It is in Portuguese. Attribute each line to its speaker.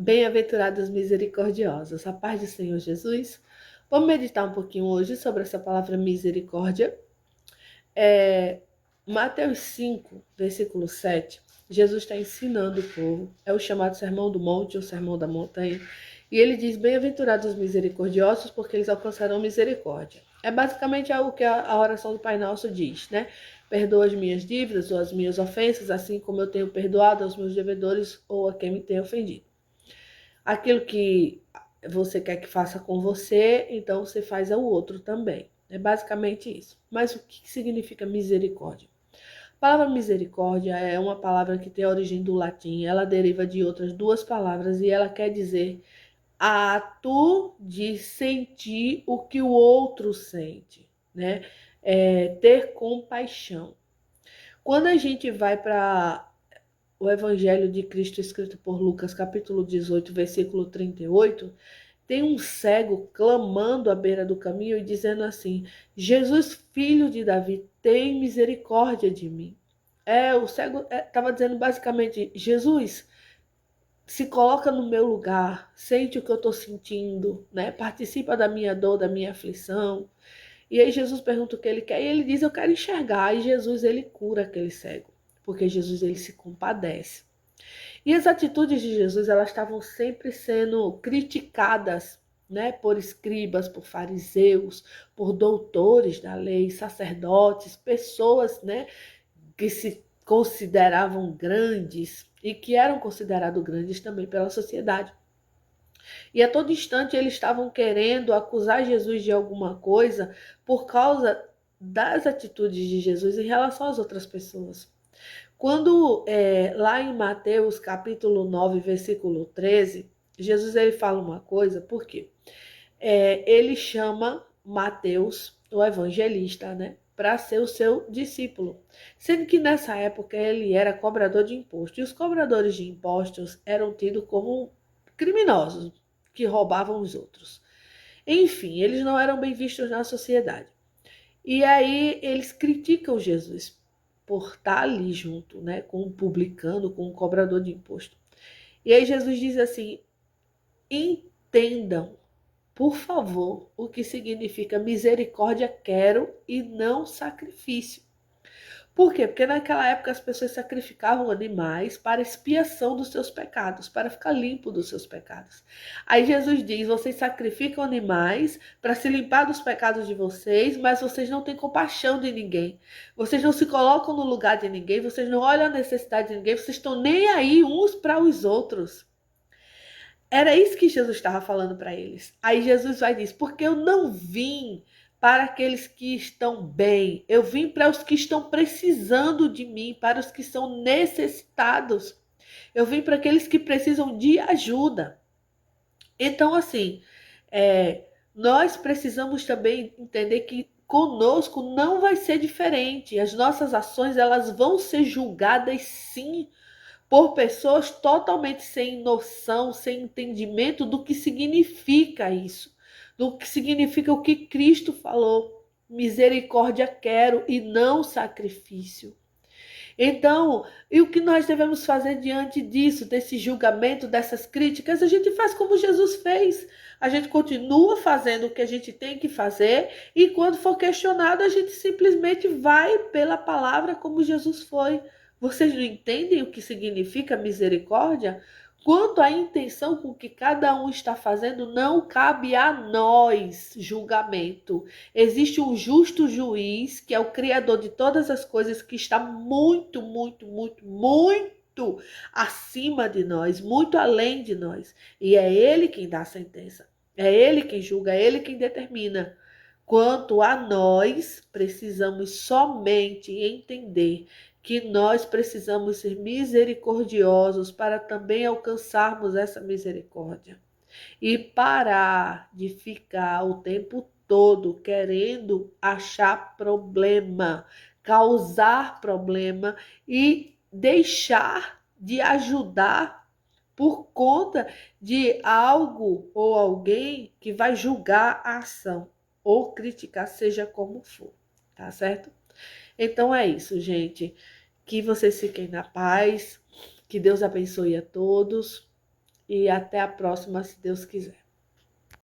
Speaker 1: Bem-aventurados misericordiosos, a paz do Senhor Jesus. Vamos meditar um pouquinho hoje sobre essa palavra misericórdia. Mateus 5, versículo 7, Jesus está ensinando o povo, é o chamado Sermão do Monte, ou Sermão da Montanha, e ele diz, bem-aventurados misericordiosos, porque eles alcançarão misericórdia. É basicamente algo que a oração do Pai Nosso diz, né? Perdoa as minhas dívidas ou as minhas ofensas, assim como eu tenho perdoado aos meus devedores ou a quem me tem ofendido. Aquilo que você quer que faça com você, então você faz ao outro também. É basicamente isso. Mas o que significa misericórdia? A palavra misericórdia é uma palavra que tem a origem do latim. Ela deriva de outras duas palavras e ela quer dizer ato de sentir o que o outro sente, né? Ter compaixão. Quando a gente vai para o Evangelho de Cristo escrito por Lucas, capítulo 18, versículo 38, tem um cego clamando à beira do caminho e dizendo assim: Jesus, filho de Davi, tem misericórdia de mim. O cego estava dizendo basicamente: Jesus, se coloca no meu lugar, sente o que eu estou sentindo, né? Participa da minha dor, da minha aflição. E aí Jesus pergunta o que ele quer e ele diz: eu quero enxergar. E Jesus, ele cura aquele cego, porque Jesus, ele se compadece. E as atitudes de Jesus, elas estavam sempre sendo criticadas, né, por escribas, por fariseus, por doutores da lei, sacerdotes, pessoas, né, que se consideravam grandes e que eram considerados grandes também pela sociedade. E a todo instante eles estavam querendo acusar Jesus de alguma coisa por causa das atitudes de Jesus em relação às outras pessoas. Quando lá em Mateus capítulo 9, versículo 13, Jesus ele fala uma coisa, por quê? Ele chama Mateus, o evangelista, né, para ser o seu discípulo. Sendo que nessa época ele era cobrador de impostos. E os cobradores de impostos eram tidos como criminosos, que roubavam os outros. Enfim, eles não eram bem vistos na sociedade. E aí eles criticam Jesus por estar ali junto, né, com um publicano, com um cobrador de imposto. E aí Jesus diz assim: entendam, por favor, o que significa misericórdia quero e não sacrifício. Por quê? Porque naquela época as pessoas sacrificavam animais para expiação dos seus pecados, para ficar limpo dos seus pecados. Aí Jesus diz: vocês sacrificam animais para se limpar dos pecados de vocês, mas vocês não têm compaixão de ninguém. Vocês não se colocam no lugar de ninguém, vocês não olham a necessidade de ninguém, vocês estão nem aí uns para os outros. Era isso que Jesus estava falando para eles. Aí Jesus vai dizer: porque eu não vim para aqueles que estão bem, eu vim para os que estão precisando de mim, para os que são necessitados. Eu vim para aqueles que precisam de ajuda. Então, assim, nós precisamos também entender que conosco não vai ser diferente. As nossas ações, elas vão ser julgadas sim por pessoas totalmente sem noção, sem entendimento do que significa isso, do que significa o que Cristo falou. Misericórdia quero e não sacrifício. Então, e o que nós devemos fazer diante disso, desse julgamento, dessas críticas? A gente faz como Jesus fez. A gente continua fazendo o que a gente tem que fazer e quando for questionado, a gente simplesmente vai pela palavra como Jesus foi. Vocês não entendem o que significa misericórdia? Quanto à intenção com que cada um está fazendo, não cabe a nós julgamento. Existe um justo juiz, que é o Criador de todas as coisas, que está muito, muito, muito, muito acima de nós, muito além de nós. E é Ele quem dá a sentença. É Ele quem julga, é Ele quem determina. Quanto a nós, precisamos somente entender que nós precisamos ser misericordiosos para também alcançarmos essa misericórdia. E parar de ficar o tempo todo querendo achar problema, causar problema e deixar de ajudar por conta de algo ou alguém que vai julgar a ação ou criticar, seja como for, tá certo? Então é isso, gente. Que vocês fiquem na paz, que Deus abençoe a todos e até a próxima, se Deus quiser.